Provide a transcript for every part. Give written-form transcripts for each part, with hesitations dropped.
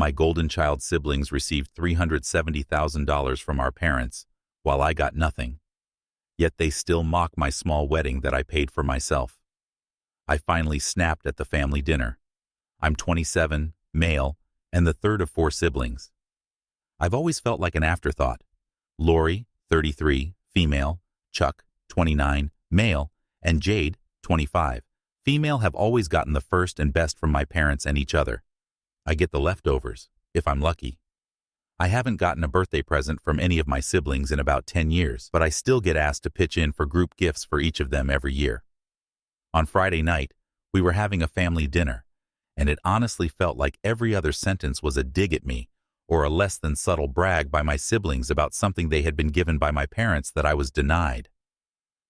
My golden child siblings received $370,000 from our parents, while I got nothing. Yet they still mock my small wedding that I paid for myself. I finally snapped at the family dinner. I'm 27, male, and the third of 4 siblings. I've always felt like an afterthought. Lori, 33, female, Chuck, 29, male, and Jade, 25, female have always gotten the first and best from my parents and each other. I get the leftovers, if I'm lucky. I haven't gotten a birthday present from any of my siblings in about 10 years, but I still get asked to pitch in for group gifts for each of them every year. On Friday night, we were having a family dinner, and it honestly felt like every other sentence was a dig at me, or a less than subtle brag by my siblings about something they had been given by my parents that I was denied.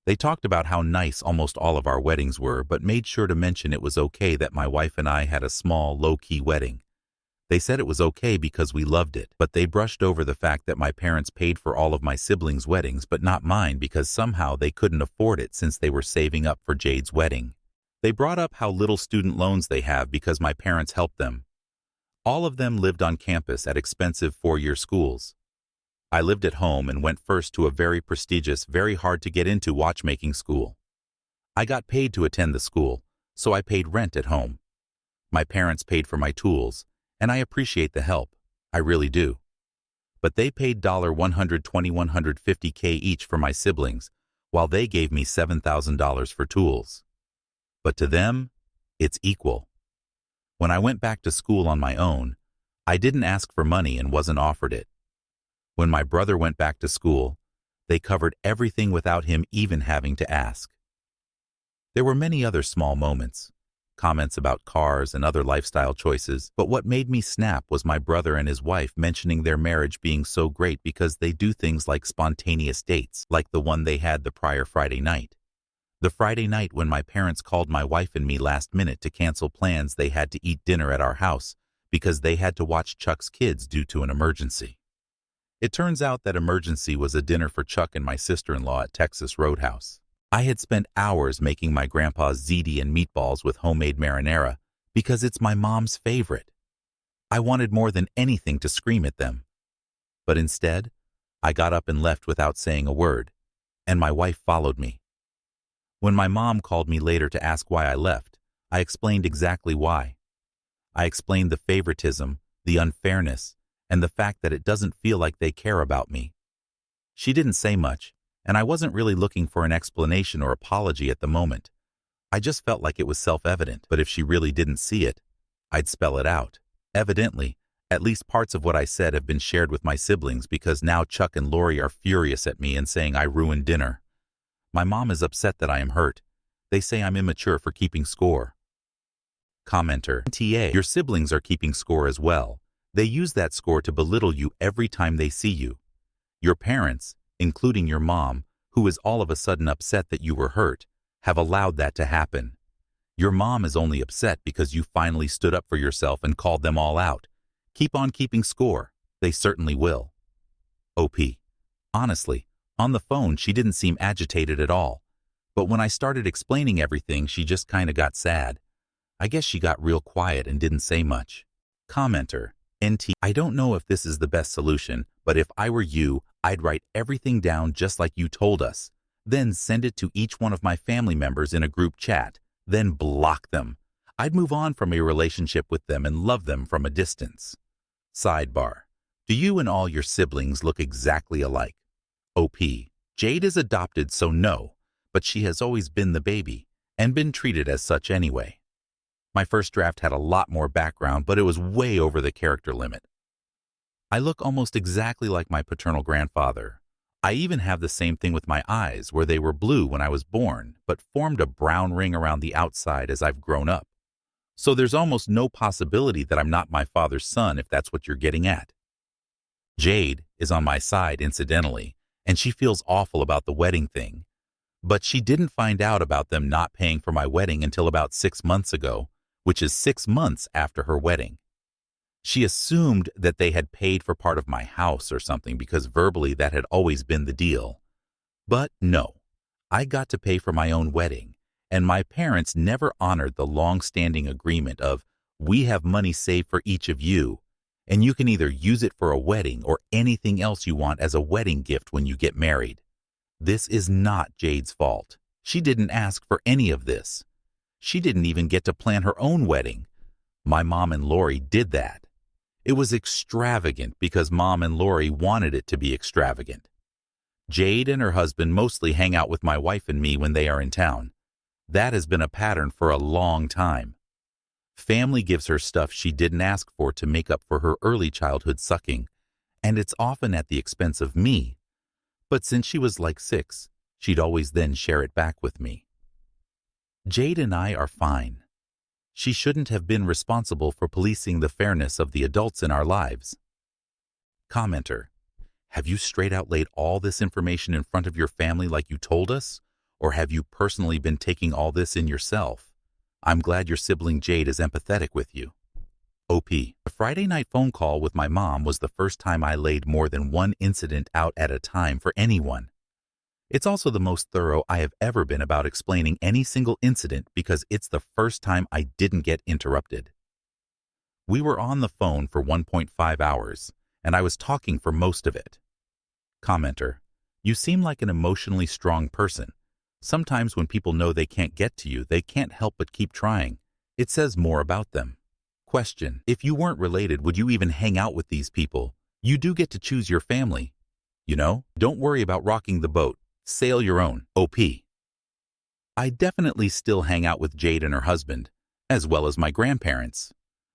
They talked about how nice almost all of our weddings were, but made sure to mention it was okay that my wife and I had a small, low-key wedding. They said it was okay because we loved it, but they brushed over the fact that my parents paid for all of my siblings' weddings but not mine because somehow they couldn't afford it since they were saving up for Jade's wedding. They brought up how little student loans they have because my parents helped them. All of them lived on campus at expensive 4-year schools. I lived at home and went first to a very prestigious, very hard-to-get-into watchmaking school. I got paid to attend the school, so I paid rent at home. My parents paid for my tools, and I appreciate the help. I really do. But they paid $150K each for my siblings, while they gave me $7,000 for tools. But to them, it's equal. When I went back to school on my own, I didn't ask for money and wasn't offered it. When my brother went back to school, they covered everything without him even having to ask. There were many other small moments, comments about cars and other lifestyle choices, but what made me snap was my brother and his wife mentioning their marriage being so great because they do things like spontaneous dates, like the one they had the prior Friday night. The Friday night when my parents called my wife and me last minute to cancel plans they had to eat dinner at our house because they had to watch Chuck's kids due to an emergency. It turns out that emergency was a dinner for Chuck and my sister-in-law at Texas Roadhouse. I had spent hours making my grandpa's ziti and meatballs with homemade marinara because it's my mom's favorite. I wanted more than anything to scream at them. But instead, I got up and left without saying a word, and my wife followed me. When my mom called me later to ask why I left, I explained exactly why. I explained the favoritism, the unfairness, and the fact that it doesn't feel like they care about me. She didn't say much, and I wasn't really looking for an explanation or apology at the moment. I just felt like it was self-evident, but if she really didn't see it, I'd spell it out. Evidently, at least parts of what I said have been shared with my siblings because now Chuck and Lori are furious at me and saying I ruined dinner. My mom is upset that I am hurt. They say I'm immature for keeping score. Commenter: TA, your siblings are keeping score as well. They use that score to belittle you every time they see you. Your parents, including your mom, who is all of a sudden upset that you were hurt, have allowed that to happen. Your mom is only upset because you finally stood up for yourself and called them all out. Keep on keeping score. They certainly will. OP: honestly, on the phone she didn't seem agitated at all. But when I started explaining everything, she just kinda got sad. I guess she got real quiet and didn't say much. Commenter: NT, I don't know if this is the best solution, but if I were you, I'd write everything down just like you told us, then send it to each one of my family members in a group chat, then block them. I'd move on from a relationship with them and love them from a distance. Sidebar: do you and all your siblings look exactly alike? OP: Jade is adopted, so no, but she has always been the baby and been treated as such anyway. My first draft had a lot more background, but it was way over the character limit. I look almost exactly like my paternal grandfather. I even have the same thing with my eyes, where they were blue when I was born, but formed a brown ring around the outside as I've grown up. So there's almost no possibility that I'm not my father's son, if that's what you're getting at. Jade is on my side, incidentally, and she feels awful about the wedding thing. But she didn't find out about them not paying for my wedding until about 6 months ago, which is 6 months after her wedding. She assumed that they had paid for part of my house or something because verbally that had always been the deal. But no, I got to pay for my own wedding, and my parents never honored the long-standing agreement of, we have money saved for each of you, And you can either use it for a wedding or anything else you want as a wedding gift when you get married. This is not Jade's fault. She didn't ask for any of this. She didn't even get to plan her own wedding. My mom and Lori did that. It was extravagant because Mom and Lori wanted it to be extravagant. Jade and her husband mostly hang out with my wife and me when they are in town. That has been a pattern for a long time. Family gives her stuff she didn't ask for to make up for her early childhood sucking, and it's often at the expense of me. But since she was like 6, she'd always then share it back with me. Jade and I are fine. She shouldn't have been responsible for policing the fairness of the adults in our lives. Commenter: have you straight out laid all this information in front of your family like you told us? Or have you personally been taking all this in yourself? I'm glad your sibling Jade is empathetic with you. OP: a Friday night phone call with my mom was the first time I laid more than one incident out at a time for anyone. It's also the most thorough I have ever been about explaining any single incident because it's the first time I didn't get interrupted. We were on the phone for 1.5 hours, and I was talking for most of it. Commenter: you seem like an emotionally strong person. Sometimes when people know they can't get to you, they can't help but keep trying. It says more about them. Question: if you weren't related, would you even hang out with these people? You do get to choose your family. You know, don't worry about rocking the boat. Sail your own. OP: I definitely still hang out with Jade and her husband, as well as my grandparents.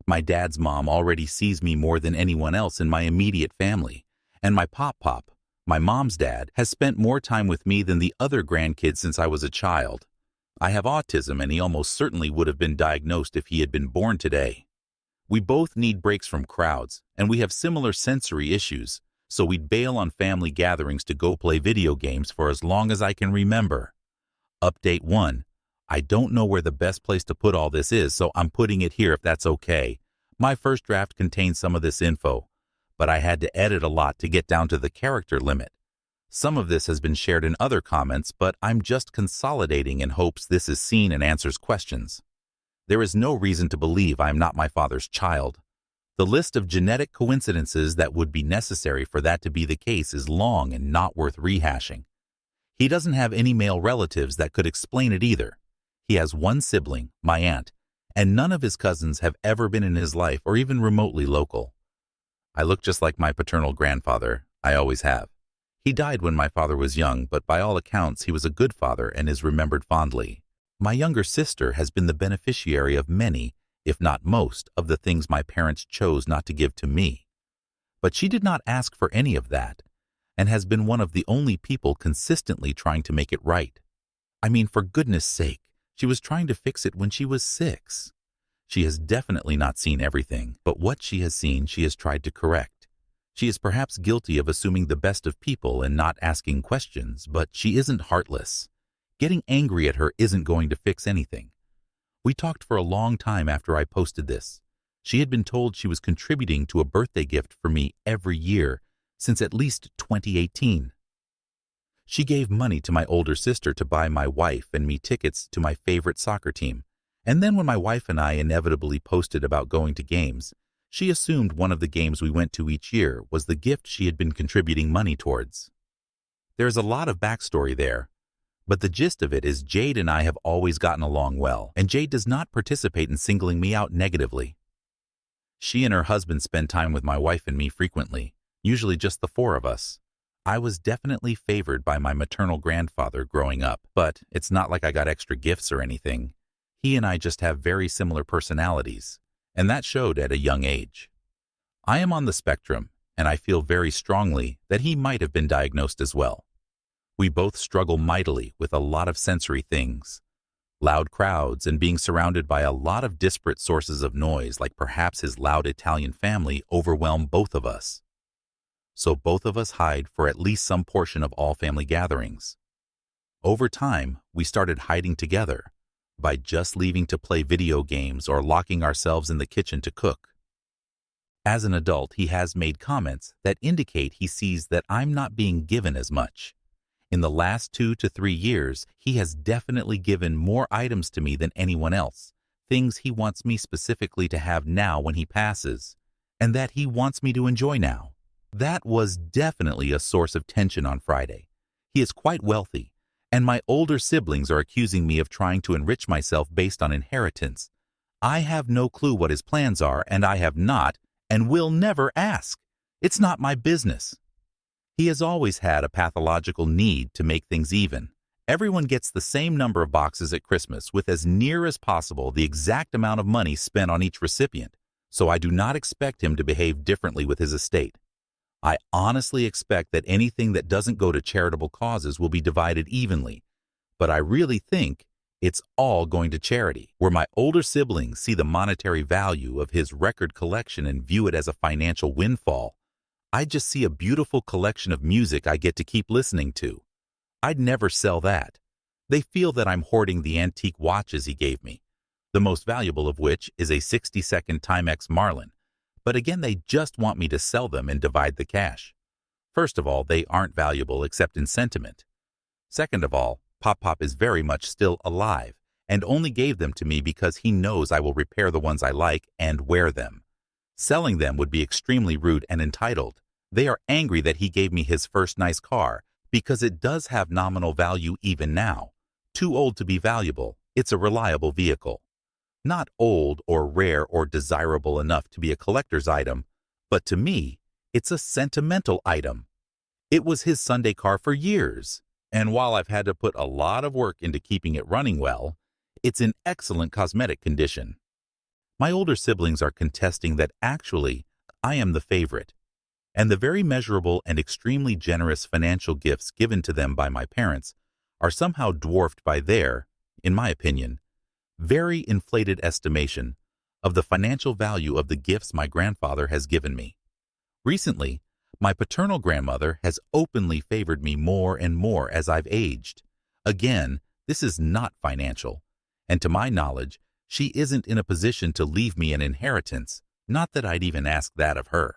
My dad's mom already sees me more than anyone else in my immediate family, and my pop, my mom's dad, has spent more time with me than the other grandkids since I was a child. I have autism, and he almost certainly would have been diagnosed if he had been born today. We both need breaks from crowds, and we have similar sensory issues, so we'd bail on family gatherings to go play video games for as long as I can remember. Update 1. I don't know where the best place to put all this is, so I'm putting it here if that's okay. My first draft contains some of this info, but I had to edit a lot to get down to the character limit. Some of this has been shared in other comments, but I'm just consolidating in hopes this is seen and answers questions. There is no reason to believe I am not my father's child. The list of genetic coincidences that would be necessary for that to be the case is long and not worth rehashing. He doesn't have any male relatives that could explain it either. He has one sibling, my aunt, and none of his cousins have ever been in his life or even remotely local. I look just like my paternal grandfather. I always have. He died when my father was young, but by all accounts he was a good father and is remembered fondly. My younger sister has been the beneficiary of many, if not most, of the things my parents chose not to give to me. But she did not ask for any of that, and has been one of the only people consistently trying to make it right. I mean, for goodness sake, she was trying to fix it when she was 6. She has definitely not seen everything, but what she has seen she has tried to correct. She is perhaps guilty of assuming the best of people and not asking questions, but she isn't heartless. Getting angry at her isn't going to fix anything. We talked for a long time after I posted this. She had been told she was contributing to a birthday gift for me every year since at least 2018. She gave money to my older sister to buy my wife and me tickets to my favorite soccer team, and then when my wife and I inevitably posted about going to games, she assumed one of the games we went to each year was the gift she had been contributing money towards. There's a lot of backstory there, but the gist of it is Jade and I have always gotten along well, and Jade does not participate in singling me out negatively. She and her husband spend time with my wife and me frequently, usually just the 4 of us. I was definitely favored by my maternal grandfather growing up, but it's not like I got extra gifts or anything. He and I just have very similar personalities, and that showed at a young age. I am on the spectrum, and I feel very strongly that he might have been diagnosed as well. We both struggle mightily with a lot of sensory things. Loud crowds and being surrounded by a lot of disparate sources of noise, like perhaps his loud Italian family, overwhelm both of us. So both of us hide for at least some portion of all family gatherings. Over time, we started hiding together by just leaving to play video games or locking ourselves in the kitchen to cook. As an adult, he has made comments that indicate he sees that I'm not being given as much. In the last 2 to 3 years, he has definitely given more items to me than anyone else, things he wants me specifically to have now when he passes, and that he wants me to enjoy now. That was definitely a source of tension on Friday. He is quite wealthy, and my older siblings are accusing me of trying to enrich myself based on inheritance. I have no clue what his plans are, and I have not, and will never ask. It's not my business. He has always had a pathological need to make things even. Everyone gets the same number of boxes at Christmas with as near as possible the exact amount of money spent on each recipient, so I do not expect him to behave differently with his estate. I honestly expect that anything that doesn't go to charitable causes will be divided evenly, but I really think it's all going to charity, where my older siblings see the monetary value of his record collection and view it as a financial windfall. I just see a beautiful collection of music I get to keep listening to. I'd never sell that. They feel that I'm hoarding the antique watches he gave me, the most valuable of which is a 60-second Timex Marlin. But again, they just want me to sell them and divide the cash. First of all, they aren't valuable except in sentiment. Second of all, Pop is very much still alive and only gave them to me because he knows I will repair the ones I like and wear them. Selling them would be extremely rude and entitled. They are angry that he gave me his first nice car because it does have nominal value even now. Too old to be valuable, it's a reliable vehicle. Not old or rare or desirable enough to be a collector's item, but to me, it's a sentimental item. It was his Sunday car for years, and while I've had to put a lot of work into keeping it running well, it's in excellent cosmetic condition. My older siblings are contesting that actually I am the favorite, and the very measurable and extremely generous financial gifts given to them by my parents are somehow dwarfed by their, in my opinion, very inflated estimation of the financial value of the gifts my grandfather has given me. Recently, my paternal grandmother has openly favored me more and more as I've aged. Again, this is not financial, and to my knowledge, she isn't in a position to leave me an inheritance, not that I'd even ask that of her.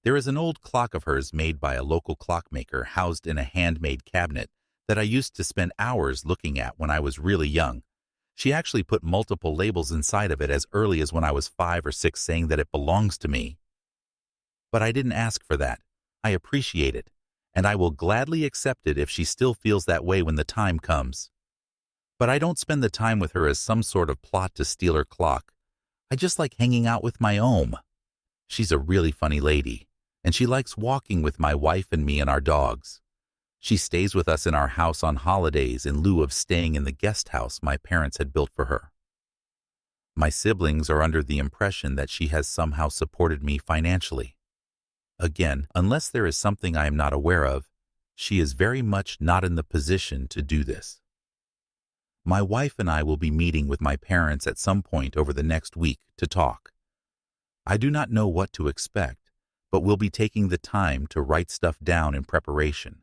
There is an old clock of hers made by a local clockmaker housed in a handmade cabinet that I used to spend hours looking at when I was really young. She actually put multiple labels inside of it as early as when I was 5 or 6 saying that it belongs to me. But I didn't ask for that. I appreciate it, and I will gladly accept it if she still feels that way when the time comes. But I don't spend the time with her as some sort of plot to steal her clock. I just like hanging out with my own. She's a really funny lady, and she likes walking with my wife and me and our dogs. She stays with us in our house on holidays in lieu of staying in the guest house my parents had built for her. My siblings are under the impression that she has somehow supported me financially. Again, unless there is something I am not aware of, she is very much not in the position to do this. My wife and I will be meeting with my parents at some point over the next week to talk. I do not know what to expect, but we'll be taking the time to write stuff down in preparation.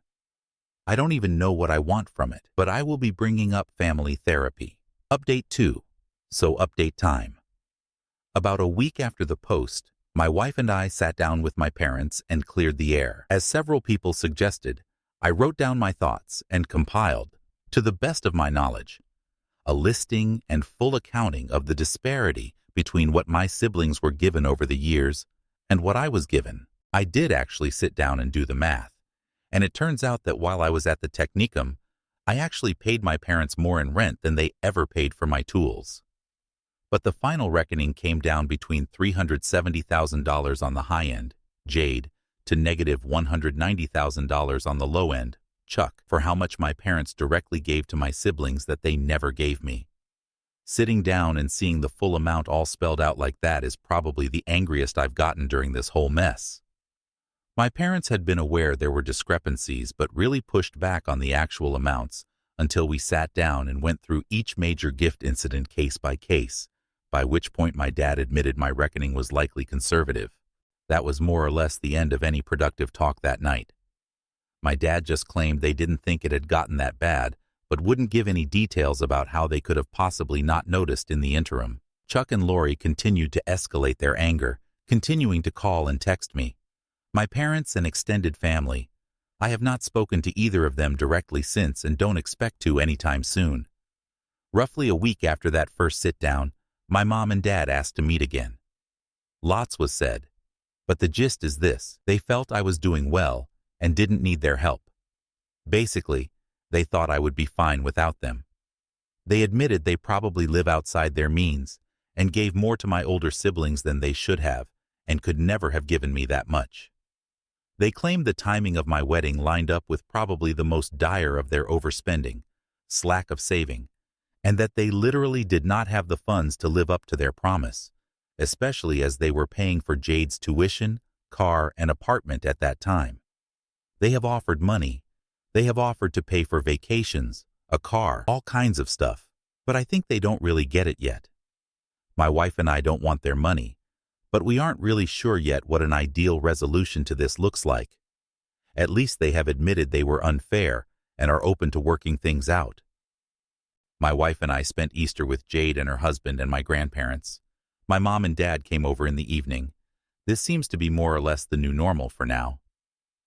I don't even know what I want from it, but I will be bringing up family therapy. Update 2. So update time. About a week after the post, my wife and I sat down with my parents and cleared the air. As several people suggested, I wrote down my thoughts and compiled, to the best of my knowledge, a listing and full accounting of the disparity between what my siblings were given over the years and what I was given. I did actually sit down and do the math, and it turns out that while I was at the technicum, I actually paid my parents more in rent than they ever paid for my tools. But the final reckoning came down between $370,000 on the high end, Jade, to negative $190,000 on the low end, Chuck, for how much my parents directly gave to my siblings that they never gave me. Sitting down and seeing the full amount all spelled out like that is probably the angriest I've gotten during this whole mess. My parents had been aware there were discrepancies but really pushed back on the actual amounts until we sat down and went through each major gift incident case by case, by which point my dad admitted my reckoning was likely conservative. That was more or less the end of any productive talk that night. My dad just claimed they didn't think it had gotten that bad, but wouldn't give any details about how they could have possibly not noticed in the interim. Chuck and Lori continued to escalate their anger, continuing to call and text me. My parents and extended family. I have not spoken to either of them directly since and don't expect to anytime soon. Roughly a week after that first sit-down, my mom and dad asked to meet again. Lots was said. But the gist is this: they felt I was doing well and didn't need their help. Basically, they thought I would be fine without them. They admitted they probably live outside their means and gave more to my older siblings than they should have and could never have given me that much. They claimed the timing of my wedding lined up with probably the most dire of their overspending, slack of saving, and that they literally did not have the funds to live up to their promise, especially as they were paying for Jade's tuition, car, and apartment at that time. They have offered money. They have offered to pay for vacations, a car, all kinds of stuff, but I think they don't really get it yet. My wife and I don't want their money, but we aren't really sure yet what an ideal resolution to this looks like. At least they have admitted they were unfair and are open to working things out. My wife and I spent Easter with Jade and her husband and my grandparents. My mom and dad came over in the evening. This seems to be more or less the new normal for now.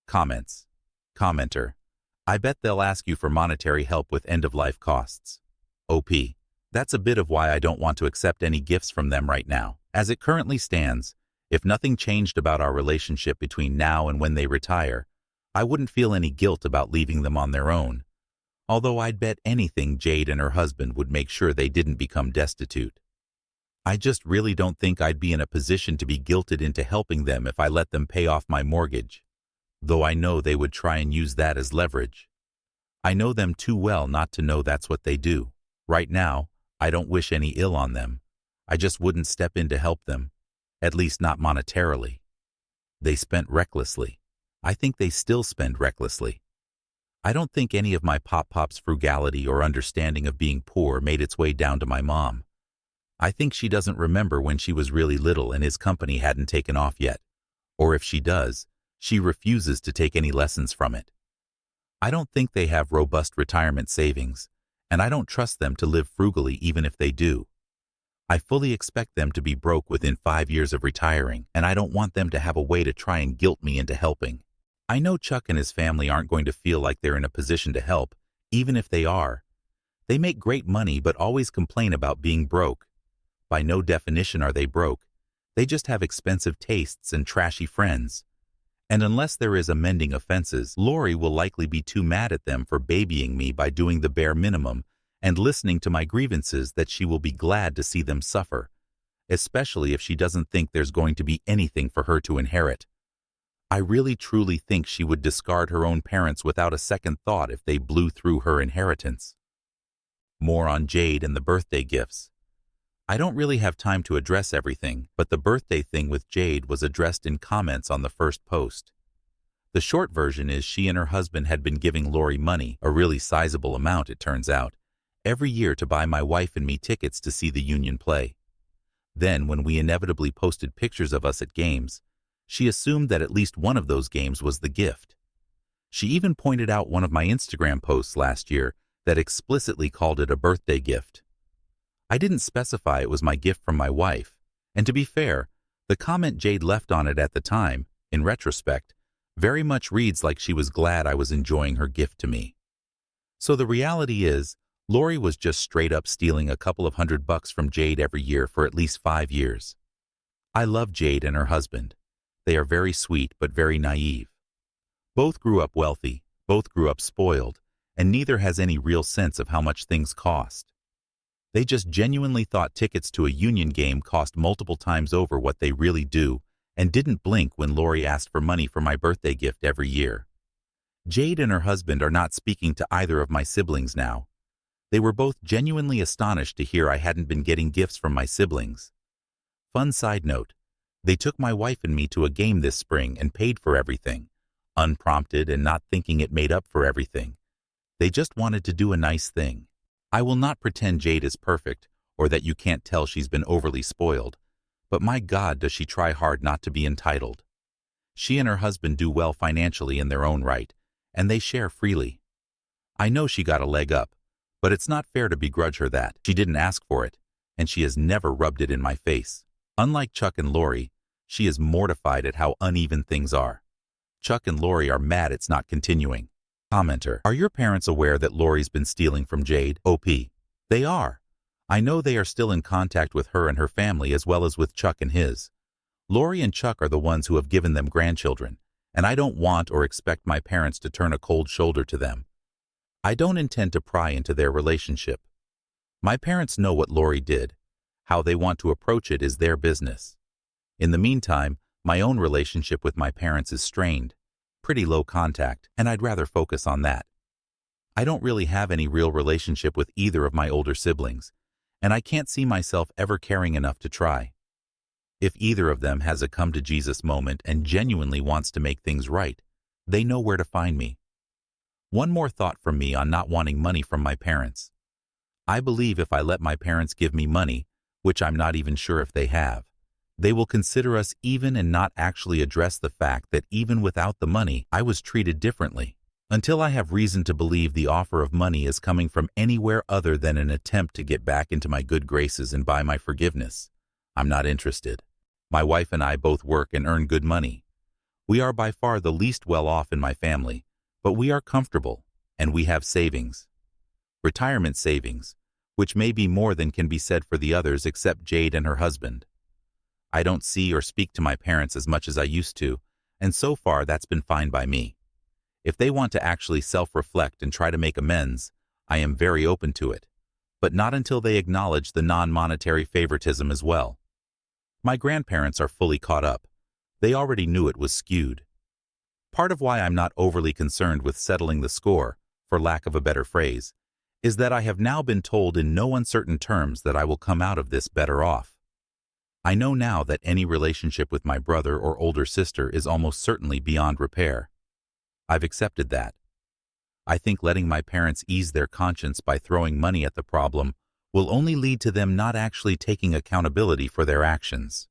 Comments. Commenter: I bet they'll ask you for monetary help with end-of-life costs. OP: that's a bit of why I don't want to accept any gifts from them right now. As it currently stands, if nothing changed about our relationship between now and when they retire, I wouldn't feel any guilt about leaving them on their own. Although I'd bet anything Jade and her husband would make sure they didn't become destitute. I just really don't think I'd be in a position to be guilted into helping them if I let them pay off my mortgage, though I know they would try and use that as leverage. I know them too well not to know that's what they do. Right now, I don't wish any ill on them. I just wouldn't step in to help them, at least not monetarily. They spent recklessly. I think they still spend recklessly. I don't think any of my pop-pop's frugality or understanding of being poor made its way down to my mom. I think she doesn't remember when she was really little and his company hadn't taken off yet. Or if she does, she refuses to take any lessons from it. I don't think they have robust retirement savings, and I don't trust them to live frugally even if they do. I fully expect them to be broke within 5 years of retiring, and I don't want them to have a way to try and guilt me into helping. I know Chuck and his family aren't going to feel like they're in a position to help, even if they are. They make great money but always complain about being broke. By no definition are they broke. They just have expensive tastes and trashy friends. And unless there is amending offenses, Lori will likely be too mad at them for babying me by doing the bare minimum and listening to my grievances that she will be glad to see them suffer, especially if she doesn't think there's going to be anything for her to inherit. I really truly think she would discard her own parents without a second thought if they blew through her inheritance. More on Jade and the birthday gifts. I don't really have time to address everything, but the birthday thing with Jade was addressed in comments on the first post. The short version is she and her husband had been giving Lori money, a really sizable amount it turns out, every year to buy my wife and me tickets to see the Union play. Then, when we inevitably posted pictures of us at games, she assumed that at least one of those games was the gift. She even pointed out one of my Instagram posts last year that explicitly called it a birthday gift. I didn't specify it was my gift from my wife, and to be fair, the comment Jade left on it at the time, in retrospect, very much reads like she was glad I was enjoying her gift to me. So the reality is, Lori was just straight up stealing a couple of $100 from Jade every year for at least 5 years. I love Jade and her husband. They are very sweet but very naive. Both grew up wealthy, both grew up spoiled, and neither has any real sense of how much things cost. They just genuinely thought tickets to a Union game cost multiple times over what they really do and didn't blink when Lori asked for money for my birthday gift every year. Jade and her husband are not speaking to either of my siblings now. They were both genuinely astonished to hear I hadn't been getting gifts from my siblings. Fun side note, they took my wife and me to a game this spring and paid for everything, unprompted and not thinking it made up for everything. They just wanted to do a nice thing. I will not pretend Jade is perfect or that you can't tell she's been overly spoiled, but my God, does she try hard not to be entitled. She and her husband do well financially in their own right, and they share freely. I know she got a leg up, but it's not fair to begrudge her that. She didn't ask for it, and she has never rubbed it in my face. Unlike Chuck and Lori, she is mortified at how uneven things are. Chuck and Lori are mad it's not continuing. Commenter: are your parents aware that Lori's been stealing from Jade? OP: they are. I know they are still in contact with her and her family as well as with Chuck and his. Lori and Chuck are the ones who have given them grandchildren, and I don't want or expect my parents to turn a cold shoulder to them. I don't intend to pry into their relationship. My parents know what Lori did. How they want to approach it is their business. In the meantime, my own relationship with my parents is strained, pretty low contact, and I'd rather focus on that. I don't really have any real relationship with either of my older siblings, and I can't see myself ever caring enough to try. If either of them has a come-to-Jesus moment and genuinely wants to make things right, they know where to find me. One more thought from me on not wanting money from my parents. I believe if I let my parents give me money, which I'm not even sure if they have, they will consider us even and not actually address the fact that even without the money, I was treated differently. Until I have reason to believe the offer of money is coming from anywhere other than an attempt to get back into my good graces and buy my forgiveness, I'm not interested. My wife and I both work and earn good money. We are by far the least well off in my family, but we are comfortable, and we have savings. Retirement savings, which may be more than can be said for the others except Jade and her husband. I don't see or speak to my parents as much as I used to, and so far that's been fine by me. If they want to actually self-reflect and try to make amends, I am very open to it, but not until they acknowledge the non-monetary favoritism as well. My grandparents are fully caught up. They already knew it was skewed. Part of why I'm not overly concerned with settling the score, for lack of a better phrase, is that I have now been told in no uncertain terms that I will come out of this better off. I know now that any relationship with my brother or older sister is almost certainly beyond repair. I've accepted that. I think letting my parents ease their conscience by throwing money at the problem will only lead to them not actually taking accountability for their actions.